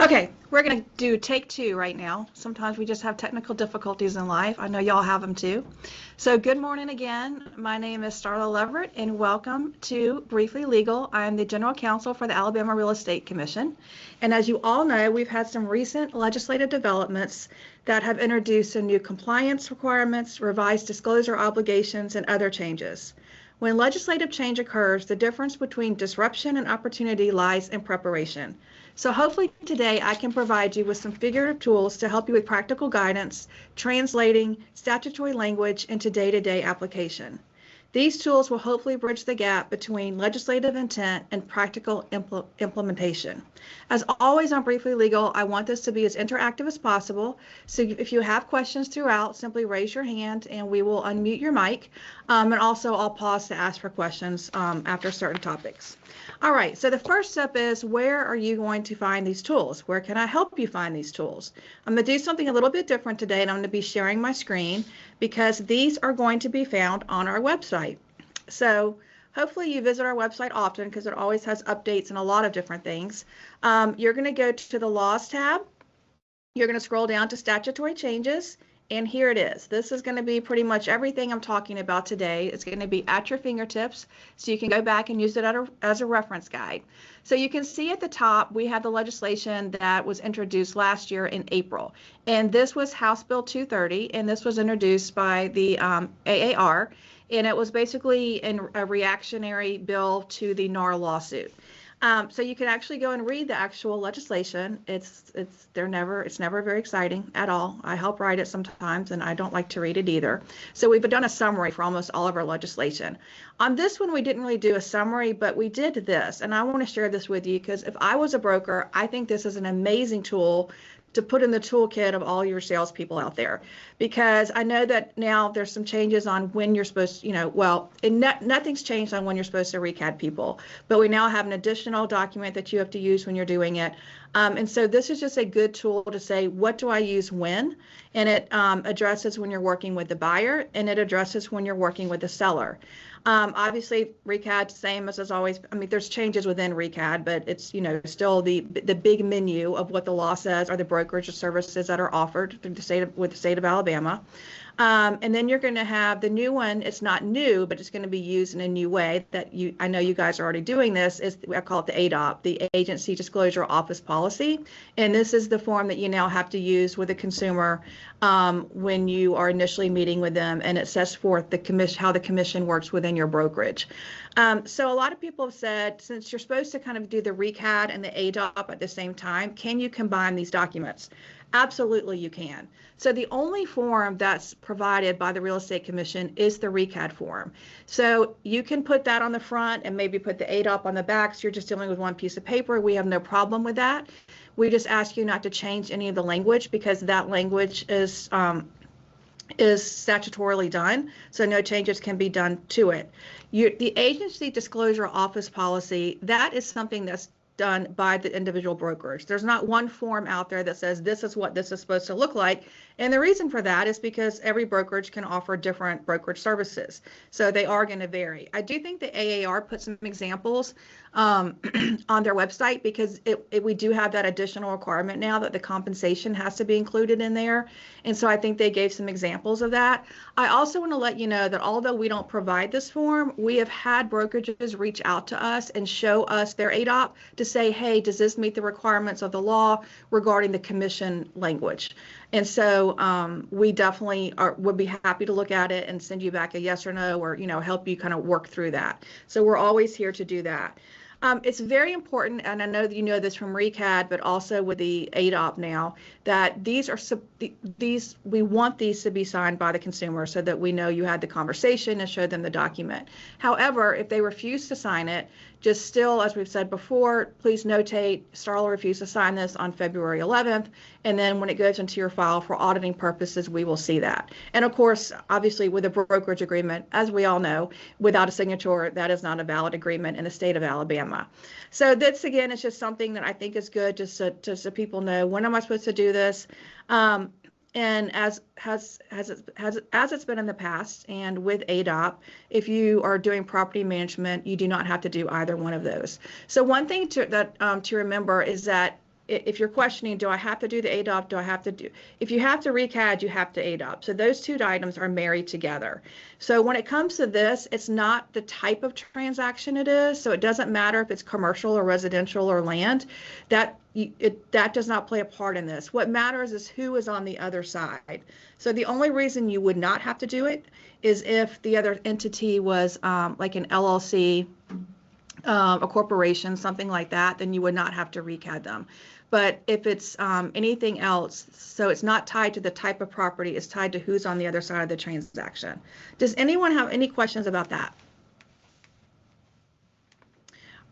Okay, we're going to do take two right now. Sometimes we just have technical difficulties in life. I know y'all have them too. So good morning again. My name is Starla Leverett and welcome to Briefly Legal. I am the General Counsel for the Alabama Real Estate Commission. And as you all know, we've had some recent legislative developments that have introduced some new compliance requirements, revised disclosure obligations, and other changes. When legislative change occurs, the difference between disruption and opportunity lies in preparation. So hopefully today I can provide you with some figurative tools to help you with practical guidance, translating statutory language into day-to-day application. These tools will hopefully bridge the gap between legislative intent and practical implementation. As always on Briefly Legal, I want this to be as interactive as possible. So if you have questions throughout, simply raise your hand and we will unmute your mic. And also I'll pause to ask for questions after certain topics. All right, so the first step is, where are you going to find these tools? Where can I help you find these tools? I'm going to do something a little bit different today, and I'm going to be sharing my screen because these are going to be found on our website. So hopefully you visit our website often because it always has updates and a lot of different things. You're going to go to the Laws tab. You're going to scroll down to Statutory Changes. And here it is. This is going to be pretty much everything I'm talking about today. It's going to be at your fingertips, so you can go back and use it as a reference guide. So you can see at the top, we have the legislation that was introduced last year in April. And this was House Bill 230, and this was introduced by the AAR. And it was basically a reactionary bill to the NAR lawsuit. So you can actually go and read the actual legislation. It's never very exciting at all. I help write it sometimes, and I don't like to read it either. So we've done a summary for almost all of our legislation. On this one, we didn't really do a summary, but we did this, and I want to share this with you because if I was a broker, I think this is an amazing tool to put in the toolkit of all your salespeople out there, because I know that now there's some changes on when you're supposed to, nothing's changed on when you're supposed to recad people, but we now have an additional document that you have to use when you're doing it. And so this is just a good tool to say, what do I use when? And it addresses when you're working with the buyer, and it addresses when you're working with the seller. Obviously, recad, same as always. I mean, there's changes within recad, but it's, still the big menu of what the law says are the brokerage services that are offered through with the state of Alabama. And then you're going to have the new one. It's not new, but it's going to be used in a new way that I know you guys are already doing this. I call it the ADOP, the Agency Disclosure Office Policy. And this is the form that you now have to use with a consumer when you are initially meeting with them. And it sets forth how the commission works within your brokerage. So a lot of people have said, since you're supposed to kind of do the recad and the ADOP at the same time, can you combine these documents? Absolutely, you can. So the only form that's provided by the Real Estate Commission is the recad form. So you can put that on the front and maybe put the ADOP on the back. So you're just dealing with one piece of paper. We have no problem with that. We just ask you not to change any of the language because that language is statutorily done. So no changes can be done to it. The Agency Disclosure Office Policy, that is something that's done by the individual brokers. There's not one form out there that says this is what this is supposed to look like. And the reason for that is because every brokerage can offer different brokerage services. So they are going to vary. I do think the AAR put some examples on their website because we do have that additional requirement now that the compensation has to be included in there. And so I think they gave some examples of that. I also want to let you know that although we don't provide this form, we have had brokerages reach out to us and show us their ADOP to say, hey, does this meet the requirements of the law regarding the commission language? And so we definitely would be happy to look at it and send you back a yes or no, or help you kind of work through that. So we're always here to do that. It's very important, and I know that you know this from recad, but also with the ADOP now, that we want these to be signed by the consumer so that we know you had the conversation and showed them the document. However, if they refuse to sign it, just still, as we've said before, please notate Starla refused to sign this on February 11th, and then when it goes into your file for auditing purposes, we will see that. And of course, obviously with a brokerage agreement, as we all know, without a signature, that is not a valid agreement in the state of Alabama. So this, again, is just something that I think is good just so people know, when am I supposed to do this? And as it's been in the past, and with ADOP, if you are doing property management, you do not have to do either one of those. So one thing to remember is that if you're questioning, do I have to do the ADOP? Do I have to do, if you have to recad, you have to ADOP. So those two items are married together. So when it comes to this, it's not the type of transaction it is. So it doesn't matter if it's commercial or residential or land. That does not play a part in this. What matters is who is on the other side. So the only reason you would not have to do it is if the other entity was like an LLC, a corporation, something like that, then you would not have to recad them. But if it's anything else, so it's not tied to the type of property, it's tied to who's on the other side of the transaction. Does anyone have any questions about that?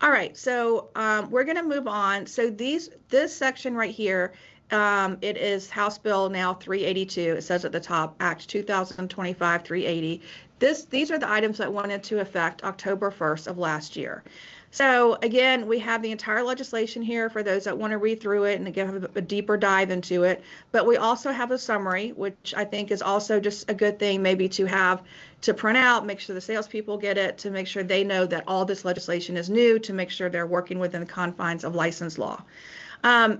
All right, so we're going to move on. So this section right here, it is House Bill now 382. It says at the top, Act 2025-380. These are the items that went into effect October 1st of last year. So again, we have the entire legislation here for those that want to read through it and give a deeper dive into it. But we also have a summary, which I think is also just a good thing maybe to have to print out, make sure the salespeople get it, to make sure they know that all this legislation is new, to make sure they're working within the confines of license law.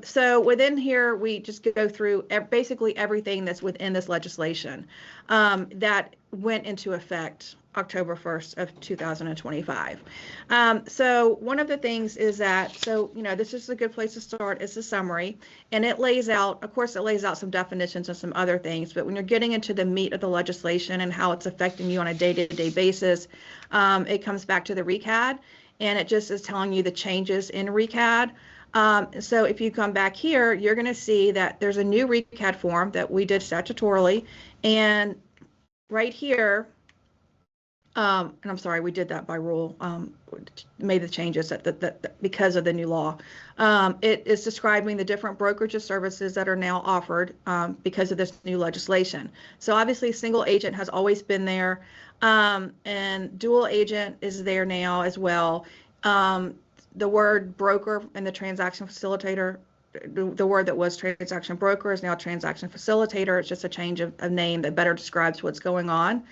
So within here, we just go through basically everything that's within this legislation that went into effect October 1st of 2025. So one of the things is that, so, you know, this is a good place to start. It's a summary, and it lays out, of course, it lays out some definitions and some other things, but when you're getting into the meat of the legislation and how it's affecting you on a day-to-day basis, it comes back to the recad, and it just is telling you the changes in recad. So if you come back here, you're going to see that there's a new recad form that we did statutorily, and right here, and I'm sorry, we did that by rule, made the changes because of the new law. It is describing the different brokerage services that are now offered because of this new legislation. So obviously single agent has always been there, and dual agent is there now as well. The word broker and the transaction facilitator, the word that was transaction broker is now transaction facilitator. It's just a change of name that better describes what's going on.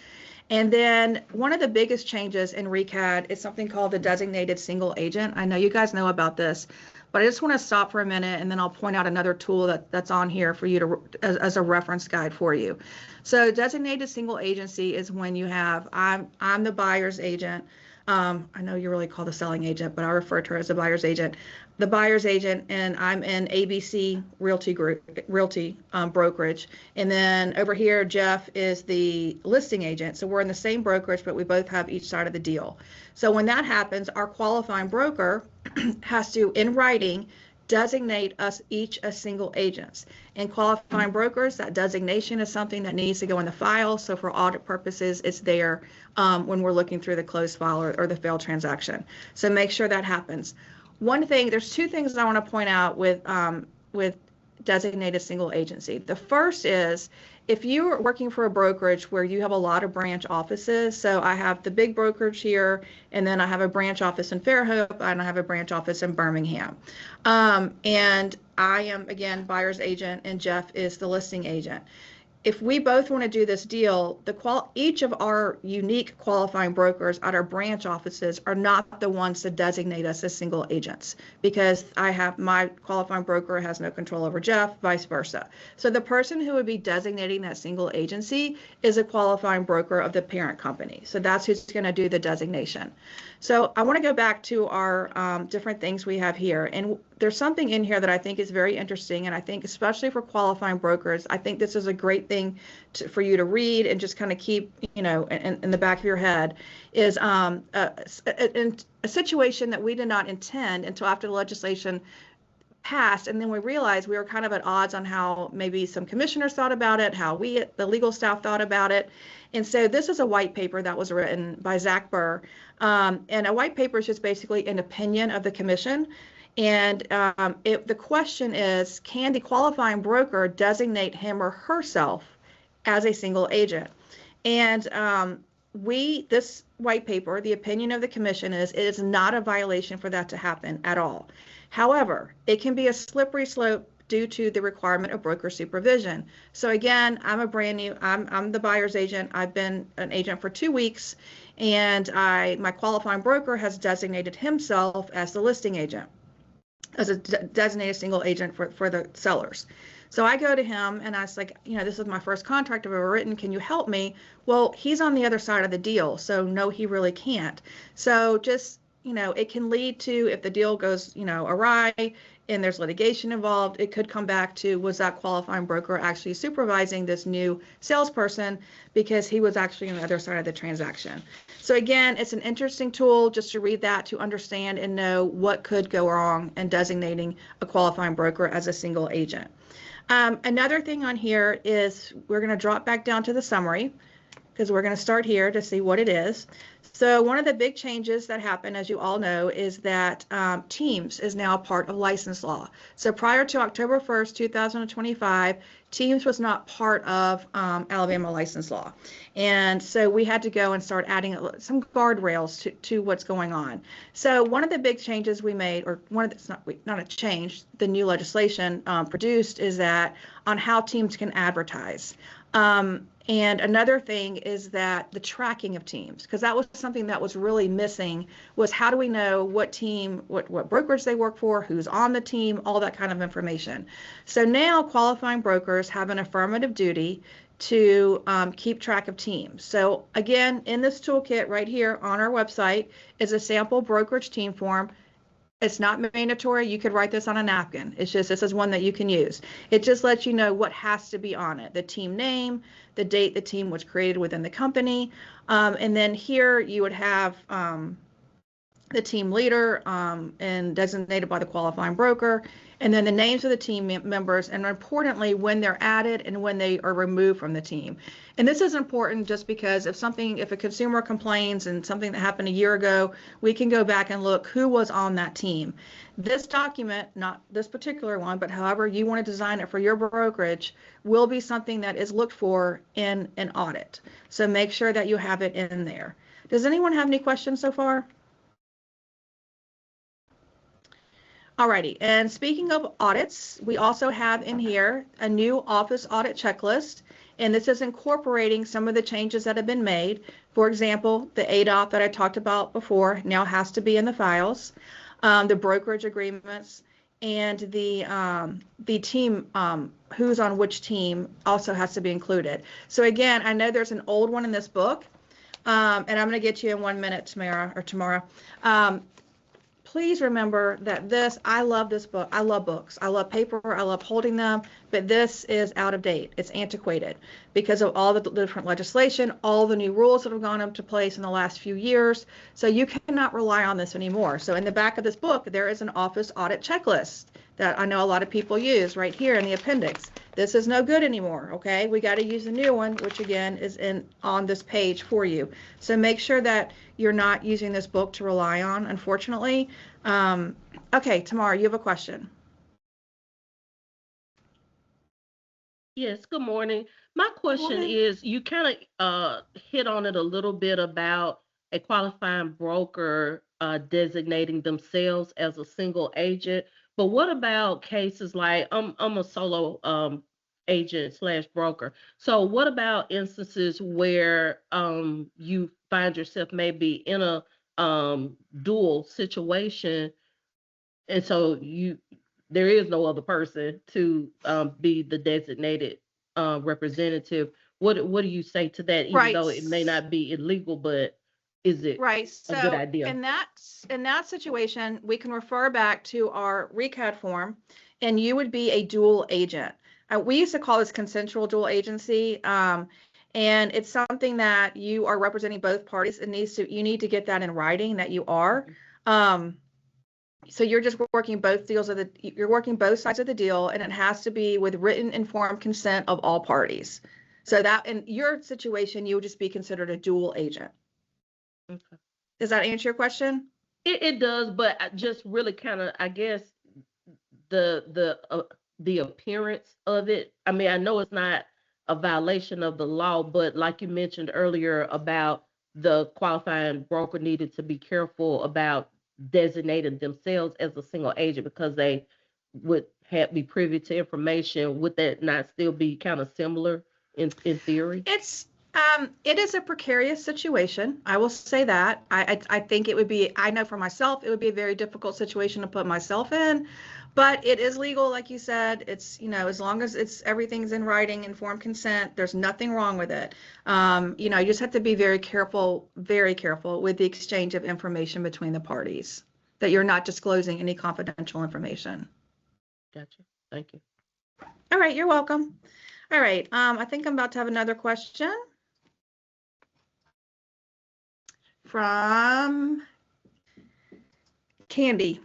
And then one of the biggest changes in recad is something called the designated single agent. I know you guys know about this, but I just want to stop for a minute, and then I'll point out another tool that's on here for you to as a reference guide for you. So designated single agency is when you have, I'm the buyer's agent. I know you really call the selling agent, but I refer to her as the buyer's agent. The buyer's agent, and I'm in ABC Realty brokerage. And then over here, Jeff is the listing agent. So we're in the same brokerage, but we both have each side of the deal. So when that happens, our qualifying broker has to, in writing, designate us each as single agents. And qualifying brokers, that designation is something that needs to go in the file. So for audit purposes, it's there when we're looking through the closed file or the failed transaction. So make sure that happens. One thing, there's two things I want to point out with designated single agency. The first is, if you are working for a brokerage where you have a lot of branch offices, so I have the big brokerage here, and then I have a branch office in Fairhope, and I have a branch office in Birmingham. And I am, again, buyer's agent, and Jeff is the listing agent. If we both want to do this deal, each of our unique qualifying brokers at our branch offices are not the ones to designate us as single agents, because my qualifying broker has no control over Jeff, vice versa. So the person who would be designating that single agency is a qualifying broker of the parent company. So that's who's going to do the designation. So I want to go back to our different things we have here. And there's something in here that I think is very interesting. And I think especially for qualifying brokers, I think this is a great thing for you to read and just kind of keep, you know, in the back of your head, is a situation that we did not intend until after the legislation passed, and then we realized we were kind of at odds on how maybe some commissioners thought about it, how the legal staff thought about it. And so this is a white paper that was written by Zach Burr, and a white paper is just basically an opinion of the commission. And the question is, can the qualifying broker designate him or herself as a single agent? And this white paper, the opinion of the commission is, it is not a violation for that to happen at all. However, it can be a slippery slope due to the requirement of broker supervision. So again, I'm the buyer's agent. I've been an agent for 2 weeks, and my qualifying broker has designated himself as the listing agent. as a designated single agent for the sellers. So I go to him and I was like, this is my first contract I've ever written. Can you help me? Well, he's on the other side of the deal. So no, he really can't. So just, it can lead to, if the deal goes, awry and there's litigation involved, it could come back to, was that qualifying broker actually supervising this new salesperson because he was actually on the other side of the transaction? So again, it's an interesting tool just to read that, to understand and know what could go wrong in designating a qualifying broker as a single agent. Another thing on here is we're going to drop back down to the summary because we're going to start here to see what it is. So one of the big changes that happened, as you all know, is that Teams is now a part of license law. So prior to October 1st, 2025, Teams was not part of Alabama license law. And so we had to go and start adding some guardrails to what's going on. So one of the big changes we made, or it's not a change, the new legislation produced, is that on how Teams can advertise. And another thing is that the tracking of teams, because that was something that was really missing, was how do we know what team, what brokerage they work for, who's on the team, all that kind of information. So now qualifying brokers have an affirmative duty to keep track of teams. So again, in this toolkit right here on our website is a sample brokerage team form. It's not mandatory. You could write this on a napkin. It's just, this is one that you can use. It just lets you know what has to be on it. The team name, the date the team was created within the company. And then here you would have the team leader and designated by the qualifying broker, and then the names of the team members, and importantly, when they're added and when they are removed from the team. And this is important just because if a consumer complains and something that happened a year ago, we can go back and look who was on that team. This document, not this particular one, but however you want to design it for your brokerage, will be something that is looked for in an audit. So make sure that you have it in there. Does anyone have any questions so far? Alrighty, and speaking of audits, we also have in here a new office audit checklist, and this is incorporating some of the changes that have been made. For example, the ADOT that I talked about before now has to be in the files, the brokerage agreements, and the team, who's on which team, also has to be included. So again, I know there's an old one in this book, and I'm going to get you in 1 minute, tomorrow. Please remember that I love this book. I love books. I love paper. I love holding them, but this is out of date. It's antiquated because of all the different legislation, all the new rules that have gone into place in the last few years. So you cannot rely on this anymore. So in the back of this book, there is an office audit checklist that I know a lot of people use right here in the appendix. This is no good anymore, okay? We got to use the new one, which again is on this page for you. So make sure that you're not using this book to rely on, unfortunately. Okay, Tamara, you have a question. Yes, good morning. My question is, you kind of hit on it a little bit about a qualifying broker designating themselves as a single agent, but what about cases like I'm a solo agent slash broker. So what about instances where you find yourself maybe in a dual situation, and so there is no other person to be the designated representative? What do you say to that? Even though it may not be illegal, but is it a good idea? In that situation, we can refer back to our RECAD form, and you would be a dual agent. We used to call this consensual dual agency, and it's something that you are representing both parties. You need to get that in writing that you are. So you're just working you're working both sides of the deal, and it has to be with written informed consent of all parties. So that in your situation, you would just be considered a dual agent. Okay. Does that answer your question? It does, but I just really kind of, I guess, the appearance of it. I mean, I know it's not a violation of the law, but like you mentioned earlier about the qualifying broker needed to be careful about designating themselves as a single agent because they would be privy to information. Would that not still be kind of similar in theory? It is a precarious situation. I will say that. I think it would be, I know for myself, it would be a very difficult situation to put myself in, but it is legal, like you said. It's, as long as everything's in writing, informed consent, there's nothing wrong with it. You just have to be very careful with the exchange of information between the parties, that you're not disclosing any confidential information. Gotcha. Thank you. All right, you're welcome. All right, I think I'm about to have another question from Candy.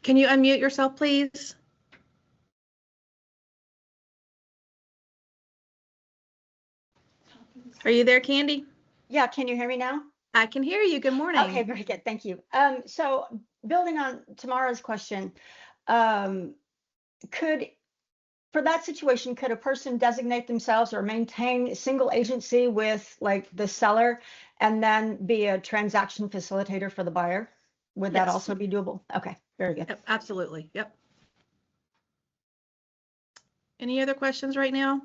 Can you unmute yourself, please? Are you there, Candy? Yeah, can you hear me now? I can hear you. Good morning. Okay, very good. Thank you. So building on Tamara's question, for that situation, could a person designate themselves or maintain a single agency with like the seller and then be a transaction facilitator for the buyer? Would that also be doable? Okay, very good. Yep, absolutely. Yep. Any other questions right now?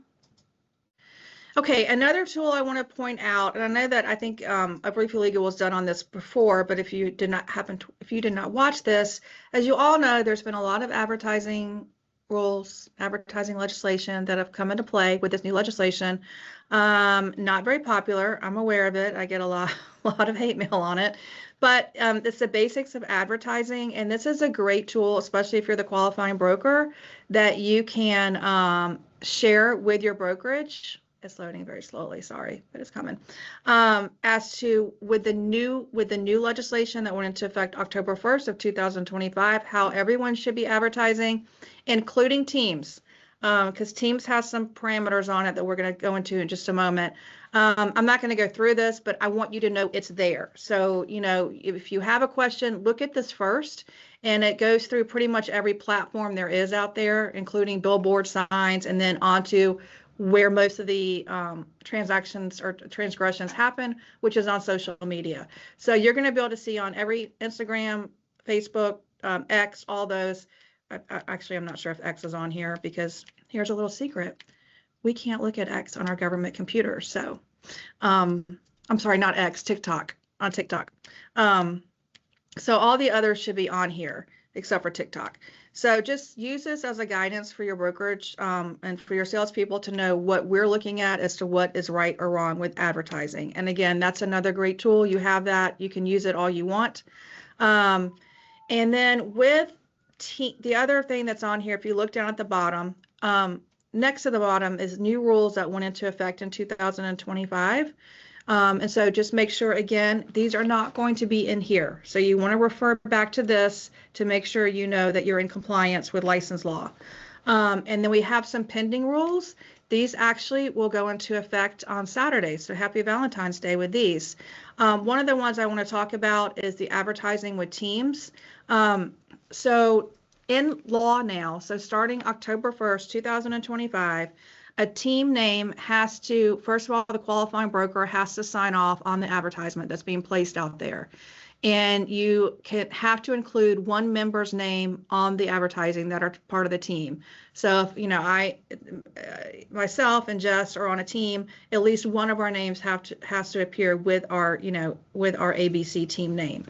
Okay, another tool I want to point out, and I know that I think a Briefly Legal was done on this before, but if you did not watch this, as you all know, there's been a lot of advertising rules, advertising legislation that have come into play with this new legislation. Not very popular. I'm aware of it. I get a lot of hate mail on it, but it's the basics of advertising, and this is a great tool, especially if you're the qualifying broker, that you can share with your brokerage. It's loading very slowly, sorry, but it's coming. As to with the new legislation that went into effect October 1st of 2025, how everyone should be advertising, including teams, because teams has some parameters on it that we're going to go into in just a moment. I'm not going to go through this, but I want you to know it's there. So, if you have a question, look at this first, and it goes through pretty much every platform there is out there, including billboard signs, and then onto where most of the transactions or transgressions happen, which is on social media. So you're going to be able to see on every Instagram, Facebook, X, all those. Actually, I'm not sure if X is on here, because here's a little secret. We can't look at X on our government computer. So I'm sorry, not X, TikTok, on TikTok. So all the others should be on here except for TikTok. So just use this as a guidance for your brokerage and for your salespeople to know what we're looking at as to what is right or wrong with advertising. And again, that's another great tool. You have that. You can use it all you want. And then with the other thing that's on here, if you look down at the bottom, next to the bottom is new rules that went into effect in 2025. And so just make sure, again, these are not going to be in here. So you want to refer back to this to make sure you know that you're in compliance with license law. And then we have some pending rules. These actually will go into effect on Saturday. So happy Valentine's Day with these. One of the ones I want to talk about is the advertising with teams. So in law now, so starting October 1st, 2025, a team name has to, first of all, the qualifying broker has to sign off on the advertisement that's being placed out there. And you have to include one member's name on the advertising that are part of the team. So if, myself and Jess are on a team, at least one of our names has to appear with our, with our ABC team name.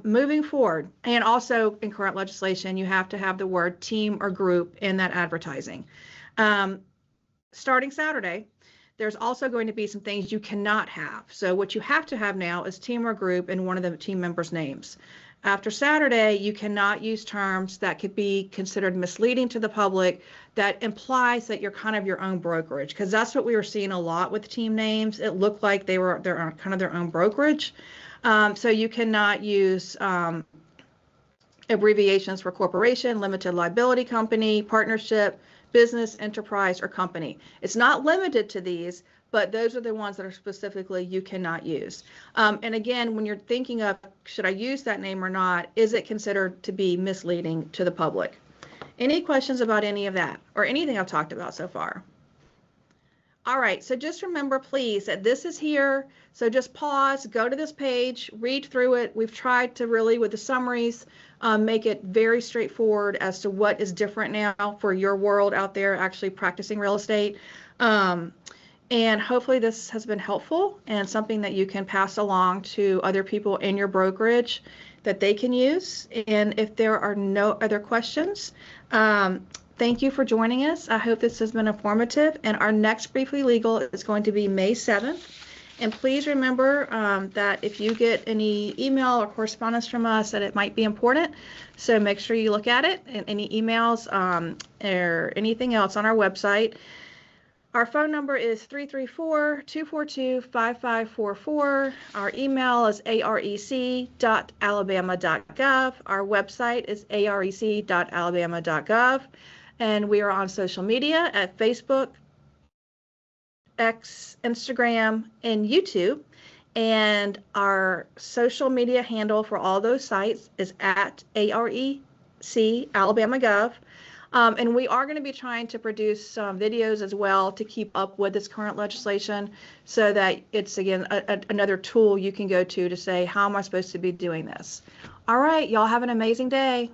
Moving forward, and also in current legislation, you have to have the word team or group in that advertising. Starting Saturday, there's also going to be some things you cannot have. So what you have to have now is team or group in one of the team members' names. After Saturday, you cannot use terms that could be considered misleading to the public that implies that you're kind of your own brokerage, because that's what we were seeing a lot with team names. It looked like they're kind of their own brokerage. So you cannot use abbreviations for corporation, limited liability company, partnership, business, enterprise, or company. It's not limited to these, but those are the ones that are specifically you cannot use. And again, when you're thinking of, should I use that name or not, is it considered to be misleading to the public? Any questions about any of that or anything I've talked about so far? All right, so just remember, please, that this is here. So just pause, go to this page, read through it. We've tried to really, with the summaries, make it very straightforward as to what is different now for your world out there actually practicing real estate. And hopefully this has been helpful and something that you can pass along to other people in your brokerage that they can use. And if there are no other questions, thank you for joining us. I hope this has been informative. And our next Briefly Legal is going to be May 7th. And please remember that if you get any email or correspondence from us, that it might be important. So make sure you look at it, and any emails or anything else on our website. Our phone number is 334-242-5544. Our email is arec.alabama.gov. Our website is arec.alabama.gov. And we are on social media at Facebook, X, Instagram, and YouTube. And our social media handle for all those sites is at AREC.Alabama.gov. And we are going to be trying to produce some videos as well to keep up with this current legislation, so that it's, again, another tool you can go to say, how am I supposed to be doing this? All right, y'all have an amazing day.